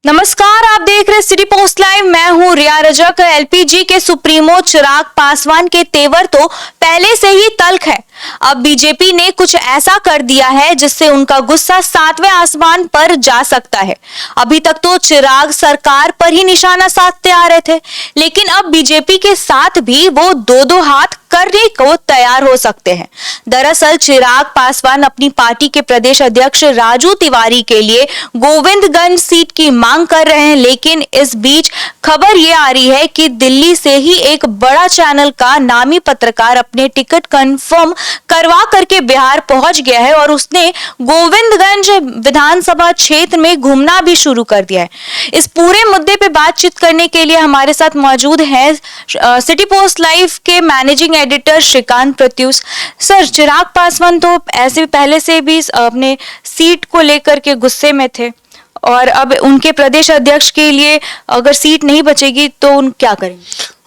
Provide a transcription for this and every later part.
नमस्कार, आप देख रहे सिटी पोस्ट लाइव। मैं हूं रिया रजक। एलपीजी के सुप्रीमो चिराग पासवान के तेवर तो पहले से ही तल्ख है। अब बीजेपी ने कुछ ऐसा कर दिया है जिससे उनका गुस्सा 7वें आसमान पर जा सकता है। अभी तक तो चिराग सरकार पर ही निशाना साधते आ रहे थे, लेकिन अब बीजेपी के साथ भी वो दो हाथ करने को तैयार हो सकते हैं। दरअसल चिराग पासवान अपनी पार्टी के प्रदेश अध्यक्ष राजू तिवारी के लिए गोविंदगंज सीट की मांग कर रहे हैं, लेकिन इस बीच खबर ये आ रही है कि दिल्ली से ही एक बड़ा चैनल का नामी पत्रकार अपने टिकट कंफर्म करवा करके बिहार पहुंच गया है और उसने गोविंदगंज विधानसभा क्षेत्र में घूमना भी शुरू कर दिया है। इस पूरे मुद्दे पे बातचीत करने के लिए हमारे साथ मौजूद हैं सिटी पोस्ट लाइव के managing editor Shrikant Pratyush. Sir, Chirag Paswan तो ऐसे पहले से भी अपने सीट को लेकर के गुस्से में थे और अब उनके प्रदेश अध्यक्ष के लिए अगर सीट नहीं बचेगी तो उन क्या करेंगे?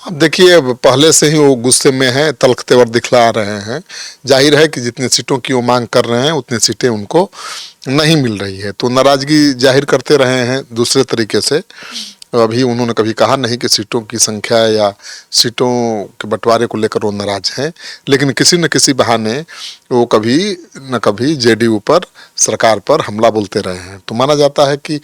अब देखिए, पहले से ही वो गुस्से में हैं, तल्ख तेवर दिखला रहे हैं। जाहिर है कि जितनी सीटों की वो मांग कर रहे हैं उतनी सीटें उनको नहीं मिल रही है, तो नाराजगी जाहिर करते रहे हैं दूसरे तरीके से। अभी उन्होंने कभी कहा नहीं कि सीटों की संख्या या सीटों के बंटवारे को लेकर वो नाराज हैं, लेकिन किसी न किसी बहाने वो कभी न कभी जेडीयू पर, सरकार पर हमला बोलते रहे हैं। तो माना जाता है कि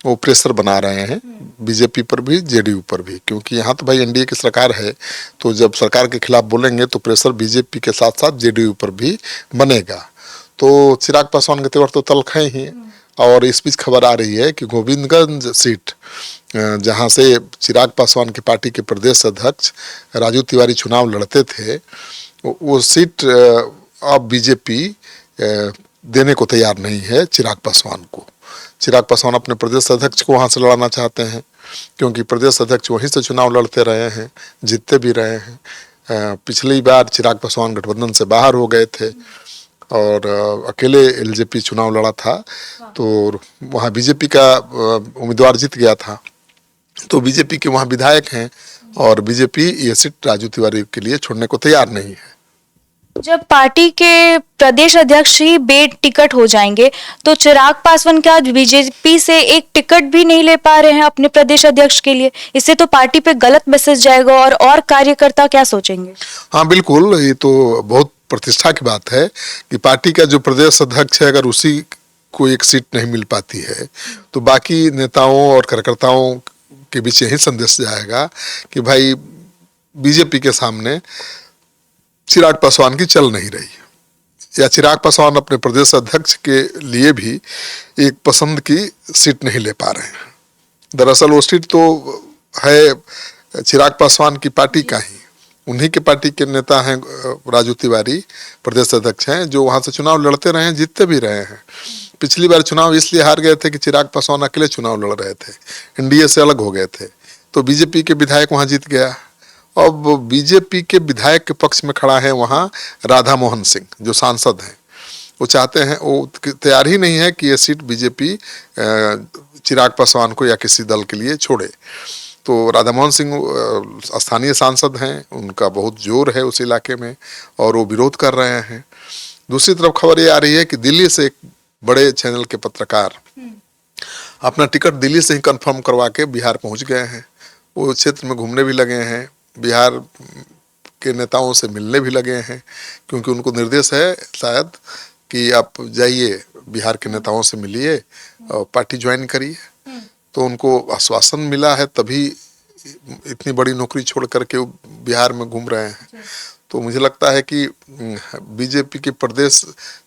वो प्रेशर बना रहे हैं बीजेपी पर भी, जेडीयू पर भी, क्योंकि यहाँ तो भाई एनडीए की सरकार है, तो जब सरकार के खिलाफ बोलेंगे तो प्रेशर बीजेपी के साथ साथ जेडीयू पर भी बनेगा। तो चिराग पासवान के तेवर तो तल्ख हैं ही। और इस बीच खबर आ रही है कि गोविंदगंज सीट, जहां से चिराग पासवान की पार्टी के प्रदेश अध्यक्ष राजू तिवारी चुनाव लड़ते थे, वो सीट अब बीजेपी देने को तैयार नहीं है चिराग पासवान को। चिराग पासवान अपने प्रदेश अध्यक्ष को वहां से लड़ाना चाहते हैं, क्योंकि प्रदेश अध्यक्ष वहीं से चुनाव लड़ते रहे हैं, जीतते भी रहे हैं। पिछली बार चिराग पासवान गठबंधन से बाहर हो गए थे और अकेले एलजेपी चुनाव लड़ा था, तो वहाँ बीजेपी का उम्मीदवार जीत गया था। तो बीजेपी के वहाँ विधायक हैं और बीजेपी ये सीट राजू तिवारी के लिए छोड़ने को तैयार नहीं है। जब पार्टी के प्रदेश अध्यक्ष ही बेटिकट हो जाएंगे तो चिराग पासवान क्या बीजेपी से एक टिकट भी नहीं ले पा रहे हैं अपने प्रदेश अध्यक्ष के लिए? इससे तो पार्टी पे गलत मैसेज जाएगा और कार्यकर्ता क्या सोचेंगे? हाँ बिल्कुल, ये तो बहुत प्रतिष्ठा की बात है कि पार्टी का जो प्रदेश अध्यक्ष है, अगर उसी को एक सीट नहीं मिल पाती है तो बाकी नेताओं और कार्यकर्ताओं के बीच यही संदेश जाएगा कि भाई बीजेपी के सामने चिराग पासवान की चल नहीं रही, या चिराग पासवान अपने प्रदेश अध्यक्ष के लिए भी एक पसंद की सीट नहीं ले पा रहे हैं। दरअसल वो सीट तो है चिराग पासवान की पार्टी का ही, उन्हीं के पार्टी के नेता हैं राजू तिवारी, प्रदेश अध्यक्ष हैं, जो वहां से चुनाव लड़ते रहे हैं, जीतते भी रहे हैं। पिछली बार चुनाव इसलिए हार गए थे कि चिराग पासवान अकेले चुनाव लड़ रहे थे, एनडीए से अलग हो गए थे, तो बीजेपी के विधायक वहां जीत गया। अब बीजेपी के विधायक के पक्ष में खड़ा है वहां राधा मोहन सिंह, जो सांसद हैं। वो चाहते हैं, वो तैयार ही नहीं है कि ये सीट बीजेपी चिराग पासवान को या किसी दल के लिए छोड़े। तो राधा मोहन सिंह स्थानीय सांसद हैं, उनका बहुत जोर है उस इलाके में और वो विरोध कर रहे हैं। दूसरी तरफ खबर ये आ रही है कि दिल्ली से एक बड़े चैनल के पत्रकार अपना टिकट दिल्ली से ही कंफर्म करवा के बिहार पहुंच गए हैं। वो क्षेत्र में घूमने भी लगे हैं, बिहार के नेताओं से मिलने भी लगे हैं, क्योंकि उनको निर्देश है शायद कि आप जाइए बिहार के नेताओं से मिलिए और पार्टी ज्वाइन करिए। तो उनको आश्वासन मिला है, तभी इतनी बड़ी नौकरी छोड़ करके वो बिहार में घूम रहे हैं। तो मुझे लगता है कि बीजेपी के प्रदेश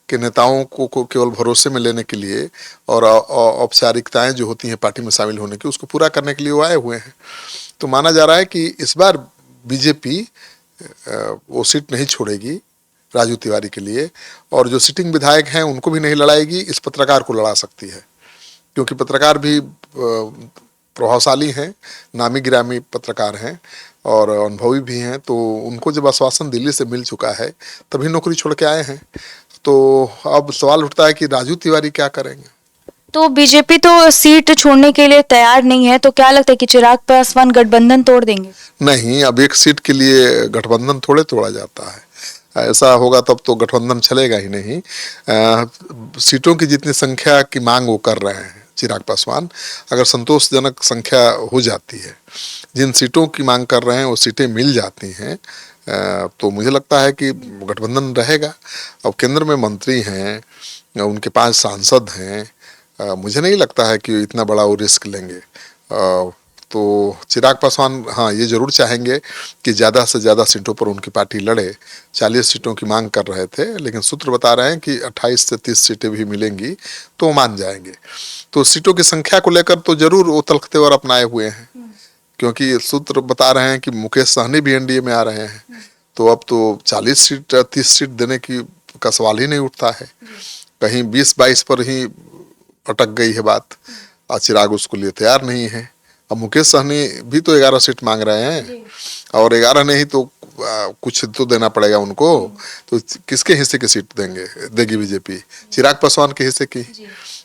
के नेताओं को केवल भरोसे में लेने के लिए और औपचारिकताएं जो होती हैं पार्टी में शामिल होने की, उसको पूरा करने के लिए वो आए हुए हैं। तो माना जा रहा है कि इस बार बीजेपी वो सीट नहीं छोड़ेगी राजू तिवारी के लिए, और जो सिटिंग विधायक हैं उनको भी नहीं लड़ाएगी, इस पत्रकार को लड़ा सकती है, क्योंकि पत्रकार भी प्रभावशाली हैं, नामी गिरामी पत्रकार हैं और अनुभवी भी हैं। तो उनको जब आश्वासन दिल्ली से मिल चुका है तभी नौकरी छोड़ के आए हैं। तो अब सवाल उठता है कि राजू तिवारी क्या करेंगे। तो बीजेपी तो सीट छोड़ने के लिए तैयार नहीं है, तो क्या लगता है कि चिराग पासवान गठबंधन तोड़ देंगे? नहीं, अब एक सीट के लिए गठबंधन थोड़े तोड़ा जाता है। ऐसा होगा तब तो गठबंधन चलेगा ही नहीं। सीटों की जितनी संख्या की मांग वो कर रहे हैं चिराग पासवान, अगर संतोषजनक संख्या हो जाती है, जिन सीटों की मांग कर रहे हैं वो सीटें मिल जाती हैं, तो मुझे लगता है कि गठबंधन रहेगा। अब केंद्र में मंत्री हैं, उनके 5 सांसद हैं, मुझे नहीं लगता है कि इतना बड़ा वो रिस्क लेंगे। तो चिराग पासवान हाँ ये जरूर चाहेंगे कि ज़्यादा से ज़्यादा सीटों पर उनकी पार्टी लड़े। 40 सीटों की मांग कर रहे थे, लेकिन सूत्र बता रहे हैं कि 28 से 30 सीटें भी मिलेंगी तो मान जाएंगे। तो सीटों की संख्या को लेकर तो जरूर वो तल्ख-तेवर अपनाए हुए हैं, क्योंकि सूत्र बता रहे हैं कि मुकेश सहनी भी एनडीए में आ रहे हैं, तो अब तो 40 सीट 30 सीट देने की का सवाल ही नहीं उठता है। कहीं 20-22 पर ही अटक गई है बात, और चिराग उसको लिए तैयार नहीं है। अब मुकेश सहनी भी तो 11 सीट मांग रहे हैं, और 11 नहीं तो कुछ तो देना पड़ेगा उनको। तो किसके हिस्से की सीट देगी बीजेपी? चिराग पासवान के हिस्से की,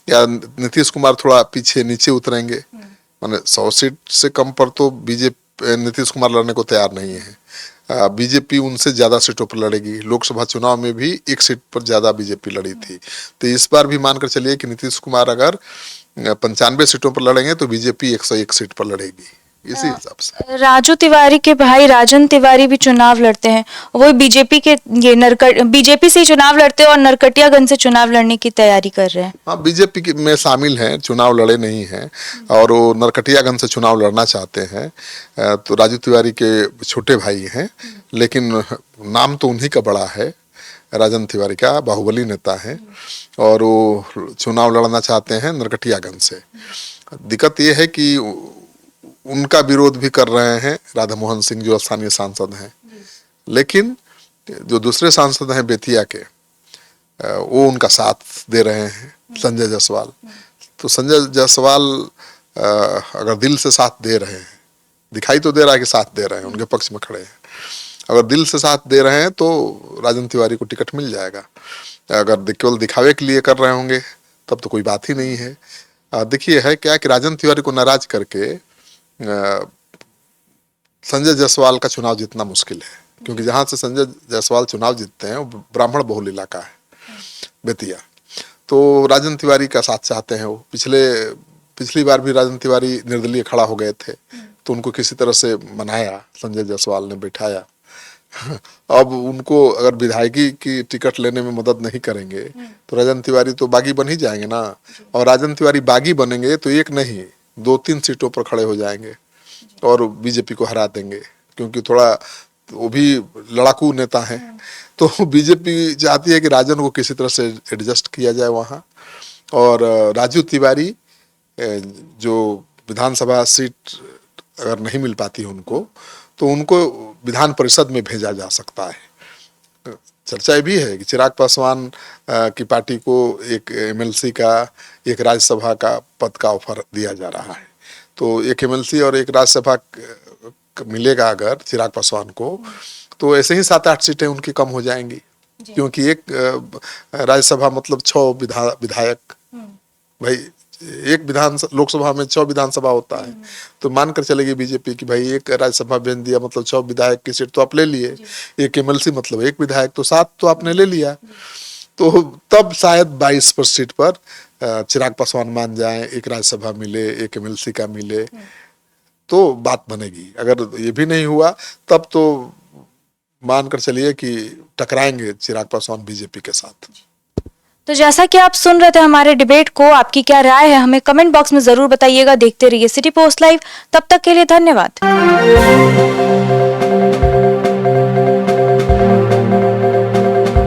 या नीतीश कुमार थोड़ा पीछे नीचे उतरेंगे? माने 100 सीट से कम पर तो बीजेपी नीतीश कुमार लड़ने को तैयार नहीं है। बीजेपी उनसे ज्यादा सीटों पर लड़ेगी। लोकसभा चुनाव में भी 1 सीट पर ज्यादा बीजेपी लड़ी थी, तो इस बार भी मानकर चलिए कि नीतीश कुमार अगर 95 सीटों पर लड़ेंगे तो बीजेपी 101 सीट पर लड़ेगी, इसी हिसाब से। राजू तिवारी के भाई राजन तिवारी भी चुनाव लड़ते हैं, वो बीजेपी के बीजेपी से ही चुनाव लड़ते हैं और नरकटियागंज से चुनाव लड़ने की तैयारी कर रहे हैं। हाँ, बीजेपी में शामिल हैं, चुनाव लड़े नहीं हैं, और वो नरकटियागंज से चुनाव लड़ना चाहते हैं। तो राजू तिवारी के छोटे भाई हैं, लेकिन नाम तो उन्हीं का बड़ा है, राजन तिवारी का, बाहुबली नेता है, और वो चुनाव लड़ना चाहते हैं नरकटियागंज से। दिक्कत ये है कि उनका विरोध भी कर रहे हैं राधा मोहन सिंह, जो स्थानीय सांसद हैं, लेकिन जो दूसरे सांसद हैं बेतिया के, वो उनका साथ दे रहे हैं, संजय जायसवाल। तो संजय जायसवाल अगर दिल से साथ दे रहे हैं, दिखाई तो दे रहा है कि साथ दे रहे हैं, उनके पक्ष में खड़े हैं, अगर दिल से साथ दे रहे हैं तो राजन तिवारी को टिकट मिल जाएगा। अगर केवल दिखावे के लिए कर रहे होंगे तब तो कोई बात ही नहीं है। देखिए है क्या कि राजन तिवारी को नाराज करके संजय जायसवाल का चुनाव जीतना मुश्किल है, क्योंकि जहां से संजय जायसवाल चुनाव जीतते हैं वो ब्राह्मण बहुल इलाका है, बेतिया। तो राजन तिवारी का साथ चाहते हैं वो। पिछली बार भी राजन तिवारी निर्दलीय खड़ा हो गए थे, तो उनको किसी तरह से मनाया संजय जायसवाल ने, बैठाया। अब उनको अगर विधायकी की टिकट लेने में मदद नहीं करेंगे तो राजन तिवारी तो बागी बन ही जाएंगे ना, और राजन तिवारी बागी बनेंगे तो 1 नहीं 2-3 सीटों पर खड़े हो जाएंगे और बीजेपी को हरा देंगे, क्योंकि थोड़ा वो भी लड़ाकू नेता हैं। तो बीजेपी चाहती है कि राजन को किसी तरह से एडजस्ट किया जाए वहाँ, और राजू तिवारी जो विधानसभा सीट अगर नहीं मिल पाती उनको, तो उनको विधान परिषद में भेजा जा सकता है। चर्चा भी है कि चिराग पासवान की पार्टी को एक एमएलसी का, एक राज्यसभा का पद का ऑफर दिया जा रहा है। तो एक एमएलसी और एक राज्यसभा मिलेगा अगर चिराग पासवान को, तो ऐसे ही 7-8 सीटें उनकी कम हो जाएंगी, क्योंकि एक राज्यसभा मतलब 6 विधायक, भाई एक लोकसभा में 6 विधानसभा होता है, तो मानकर चलेगी बीजेपी की भाई एक राज्यसभा भेज दिया मतलब 6 विधायक की सीट तो आप ले लिए, एक एमएलसी मतलब 1 विधायक, तो 7 तो आपने ले लिया। तो तब शायद 22 पर सीट पर चिराग पासवान मान जाए, एक राज्यसभा मिले, एक एमएलसी का मिले, तो बात बनेगी। अगर ये भी नहीं हुआ तब तो मानकर चलिए कि टकराएंगे चिराग पासवान बीजेपी के साथ। तो जैसा कि आप सुन रहे थे हमारे डिबेट को, आपकी क्या राय है हमें कमेंट बॉक्स में जरूर बताइएगा। देखते रहिए सिटी पोस्ट लाइव, तब तक के लिए धन्यवाद।